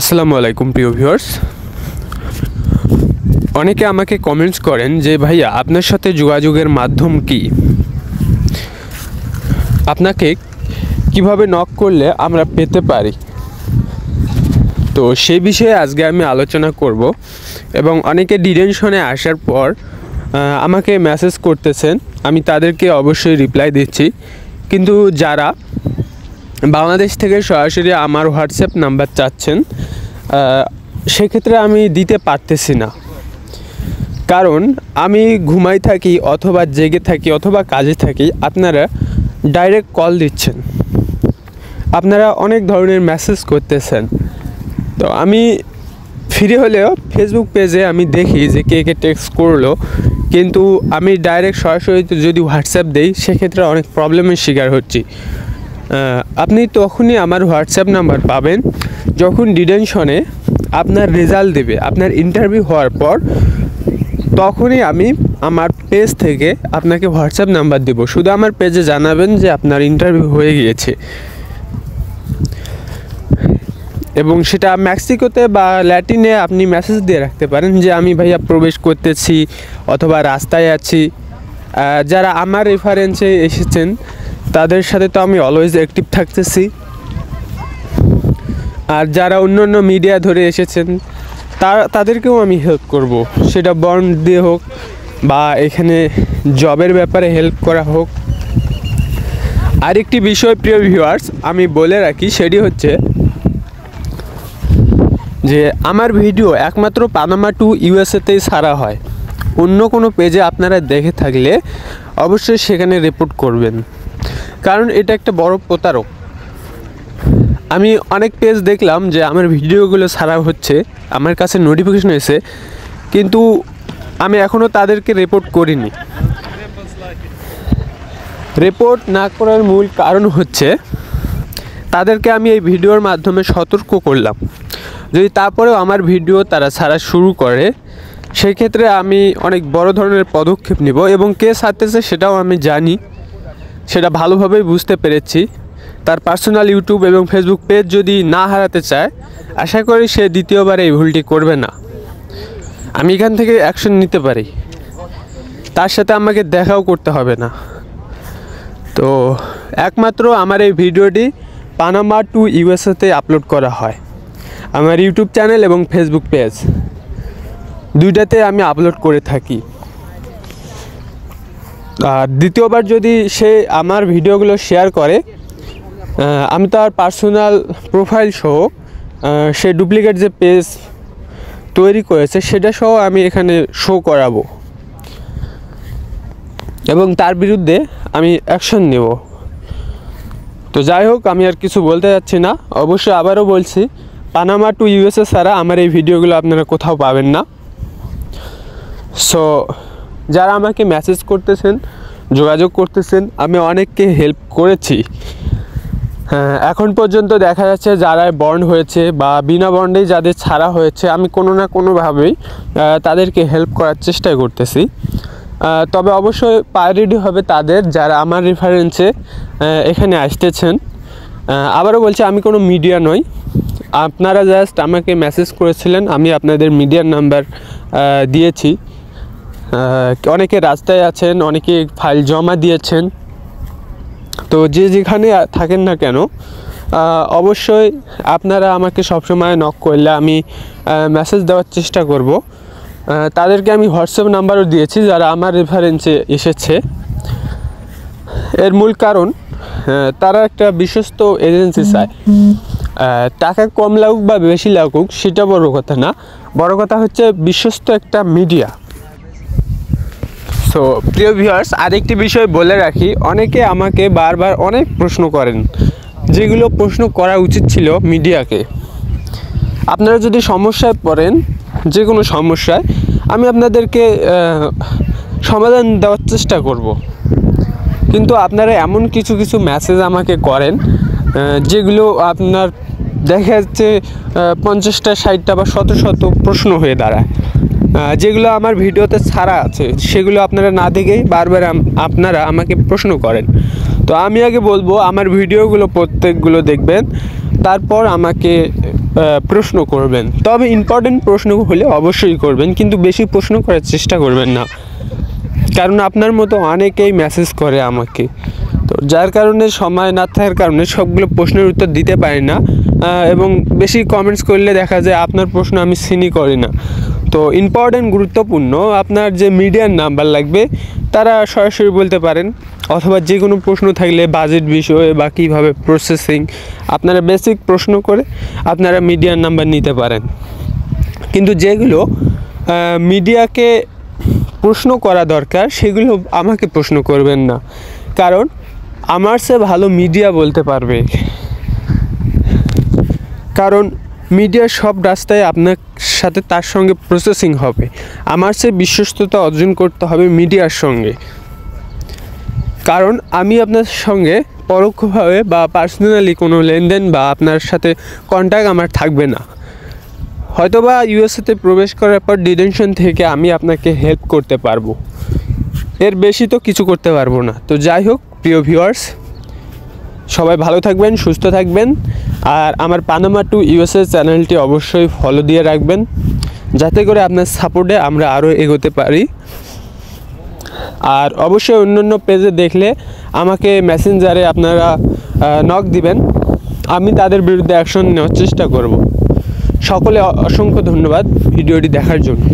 আসসালামু আলাইকুম প্রিয় ভিউয়ার্স। অনেকে আমাকে কমেন্টস করেন যে ভাইয়া আপনার সাথে যোগাযোগের মাধ্যম কি, আপনাকে কিভাবে নক করলে আমরা পেতে পারি। তো সেই বিষয়ে আজকে আমি আলোচনা করব এবং অনেকে ডিটেনশনে আসার পর আমাকে মেসেজ করতেছেন, আমি তাদেরকে অবশ্যই রিপ্লাই দিচ্ছি। কিন্তু যারা বাংলাদেশ থেকে সরাসরি আমার হোয়াটসঅ্যাপ নাম্বার চাচ্ছেন সেক্ষেত্রে আমি দিতে পারতেছি না, কারণ আমি ঘুমাই থাকি অথবা জেগে থাকি অথবা কাজে থাকি। আপনারা ডাইরেক্ট কল দিচ্ছেন, আপনারা অনেক ধরনের মেসেজ করতেছেন। তো আমি ফ্রি হলেও ফেসবুক পেজে আমি দেখি যে কে কে টেক্সট করলো, কিন্তু আমি ডাইরেক্ট সরাসরি যদি হোয়াটসঅ্যাপ দেই সেক্ষেত্রে অনেক প্রবলেমের শিকার হচ্ছি। আপনি তখনই আমার হোয়াটসঅ্যাপ নাম্বার পাবেন যখন ডিটেনশনে আপনার রেজাল্ট দেবে, আপনার ইন্টারভিউ হওয়ার পর তখনই আমি আমার পেজ থেকে আপনাকে হোয়াটসঅ্যাপ নাম্বার দেব। শুধু আমার পেজে জানাবেন যে আপনার ইন্টারভিউ হয়ে গিয়েছে, এবং সেটা মেক্সিকোতে বা ল্যাটিনে আপনি মেসেজ দিয়ে রাখতে পারেন যে আমি ভাইয়া প্রবেশ করতেছি অথবা রাস্তায় আছি। যারা আমার রেফারেন্সে এসেছেন তাদের সাথে তো আমি অলওয়েজ অ্যাক্টিভ থাকতেছি, আর যারা অন্য অন্য মিডিয়া ধরে এসেছেন তাদেরকেও আমি হেল্প করব, সেটা বন্ড দিয়ে হোক বা এখানে জবের ব্যাপারে হেল্প করা হোক। আরেকটি বিষয় প্রিয় ভিউয়ার্স আমি বলে রাখি, সেটি হচ্ছে যে আমার ভিডিও একমাত্র পানামা টু ইউএসএতেই ছাড়া হয়। অন্য কোনো পেজে আপনারা দেখে থাকলে অবশ্যই সেখানে রিপোর্ট করবেন, কারণ এটা একটা বড় প্রতারক। আমি অনেক পেজ দেখলাম যে আমার ভিডিওগুলো ছাড়া হচ্ছে, আমার কাছে নোটিফিকেশন এসে, কিন্তু আমি এখনও তাদেরকে রিপোর্ট করিনি। রিপোর্ট না করার মূল কারণ হচ্ছে তাদেরকে আমি এই ভিডিওর মাধ্যমে সতর্ক করলাম, যদি তারপরেও আমার ভিডিও তারা ছাড়া শুরু করে সেক্ষেত্রে আমি অনেক বড় ধরনের পদক্ষেপ নিব, এবং কে ছাড়তেছে সেটাও আমি জানি, সেটা ভালোভাবেই বুঝতে পেরেছি। তার পার্সোনাল ইউটিউব এবং ফেসবুক পেজ যদি না হারাতে চায়, আশা করি সে দ্বিতীয়বার এই ভুলটি করবে না। আমি এখান থেকে অ্যাকশন নিতে পারি, তার সাথে আমাকে দেখাও করতে হবে না। তো একমাত্র আমার এই ভিডিওটি পানামা টু ইউএসএতে আপলোড করা হয়, আমার ইউটিউব চ্যানেল এবং ফেসবুক পেজ দুইটাতে আমি আপলোড করে থাকি। আর দ্বিতীয়বার যদি সে আমার ভিডিওগুলো শেয়ার করে, আমি তার পার্সোনাল প্রোফাইল সহ সে ডুপ্লিকেট যে পেজ তৈরি করেছে সেটা সহ আমি এখানে শো করাবো, এবং তার বিরুদ্ধে আমি অ্যাকশন নেব। তো যাই হোক, আমি আর কিছু বলতে যাচ্ছি না। অবশ্যই আবারও বলছি, পানামা টু ইউএসএ ছাড়া আমার এই ভিডিওগুলো আপনারা কোথাও পাবেন না। সো যারা আমাকে মেসেজ করতেছেন, যোগাযোগ করতেছেন, আমি অনেককে হেল্প করেছি। এখন পর্যন্ত দেখা যাচ্ছে যারা বন্ড হয়েছে বা বিনা বন্ডেই যাদের ছাড়া হয়েছে, আমি কোনো না কোনোভাবেই তাদেরকে হেল্প করার চেষ্টা করতেছি। তবে অবশ্যই প্রায়োরিটি হবে তাদের যারা আমার রেফারেন্সে এখানে আসতেছেন। আবারও বলছি, আমি কোনো মিডিয়া নই, আপনারা জাস্ট আমাকে মেসেজ করেছিলেন, আমি আপনাদের মিডিয়ার নাম্বার দিয়েছি। অনেকে রাস্তায় আছেন, অনেকে ফাইল জমা দিয়েছেন। তো যে যেখানে থাকেন না কেন, অবশ্যই আপনারা আমাকে সবসময় নক করলে আমি মেসেজ দেওয়ার চেষ্টা করব। তাদেরকে আমি হোয়াটসঅ্যাপ নাম্বারও দিয়েছি যারা আমার রেফারেন্সে এসেছে। এর মূল কারণ তারা একটা বিশ্বস্ত এজেন্সি চায়। টাকা কম লাগুক বা বেশি লাগুক সেটা বড় কথা না, বড় কথা হচ্ছে বিশ্বস্ত একটা মিডিয়া। সো প্রিয় ভিউয়ার্স, আরেকটি বিষয় বলে রাখি, অনেকে আমাকে বারবার অনেক প্রশ্ন করেন, যেগুলো প্রশ্ন করা উচিত ছিল মিডিয়াকে। আপনারা যদি সমস্যায় পড়েন, যে কোনো সমস্যায়, আমি আপনাদেরকে সমাধান দেওয়ার চেষ্টা করব। কিন্তু আপনারা এমন কিছু কিছু মেসেজ আমাকে করেন যেগুলো আপনার দেখা যাচ্ছে 50টা 60টা বা শত শত প্রশ্ন হয়ে দাঁড়ায়, যেগুলো আমার ভিডিওতে ছাড়া আছে, সেগুলো আপনারা না দেখেই বারবার আপনারা আমাকে প্রশ্ন করেন। তো আমি আগে বলবো, আমার ভিডিওগুলো প্রত্যেকগুলো দেখবেন, তারপর আমাকে প্রশ্ন করবেন, তবে ইম্পর্টেন্ট প্রশ্ন হলে অবশ্যই করবেন, কিন্তু বেশি প্রশ্ন করার চেষ্টা করবেন না, কারণ আপনার মতো অনেকেই মেসেজ করে আমাকে, তো যার কারণে সময় না থাকার কারণে সবগুলো প্রশ্নের উত্তর দিতে পারি না, এবং বেশি কমেন্টস করলে দেখা যায় আপনার প্রশ্ন আমি সিনই করি না। তো ইম্পর্টেন্ট গুরুত্বপূর্ণ আপনার যে মিডিয়ার নাম্বার লাগবে তারা সরাসরি বলতে পারেন, অথবা যে কোনো প্রশ্ন থাকলে বাজেট বিষয়ে বা কীভাবে প্রসেসিং আপনারা বেসিক প্রশ্ন করে আপনারা মিডিয়ার নাম্বার নিতে পারেন। কিন্তু যেগুলো মিডিয়াকে প্রশ্ন করা দরকার সেগুলো আমাকে প্রশ্ন করবেন না, কারণ আমার চেয়ে ভালো মিডিয়া বলতে পারবে, কারণ মিডিয়ার সব রাস্তায় আপনার সাথে তার সঙ্গে প্রসেসিং হবে, আমার চেয়ে বিশ্বস্ততা অর্জন করতে হবে মিডিয়ার সঙ্গে, কারণ আমি আপনার সঙ্গে পরোক্ষভাবে বা পার্সোনালি কোনো লেনদেন বা আপনার সাথে কন্ট্যাক্ট আমার থাকবে না, হয়তোবা ইউএসএতে প্রবেশ করার পর ডিটেনশন থেকে আমি আপনাকে হেল্প করতে পারবো, এর বেশি তো কিছু করতে পারবো না। তো যাই হোক প্রিয় ভিউয়ার্স, সবাই ভালো থাকবেন, সুস্থ থাকবেন, আর আমার পানামা টু ইউএসএ চ্যানেলটি অবশ্যই ফলো দিয়ে রাখবেন, যাতে করে আপনার সাপোর্টে আমরা আরও এগোতে পারি। আর অবশ্যই অন্যান্য পেজে দেখলে আমাকে মেসেঞ্জারে আপনারা নক দিবেন, আমি তাদের বিরুদ্ধে অ্যাকশন নেওয়ার চেষ্টা করব। সকলে অসংখ্য ধন্যবাদ ভিডিওটি দেখার জন্য।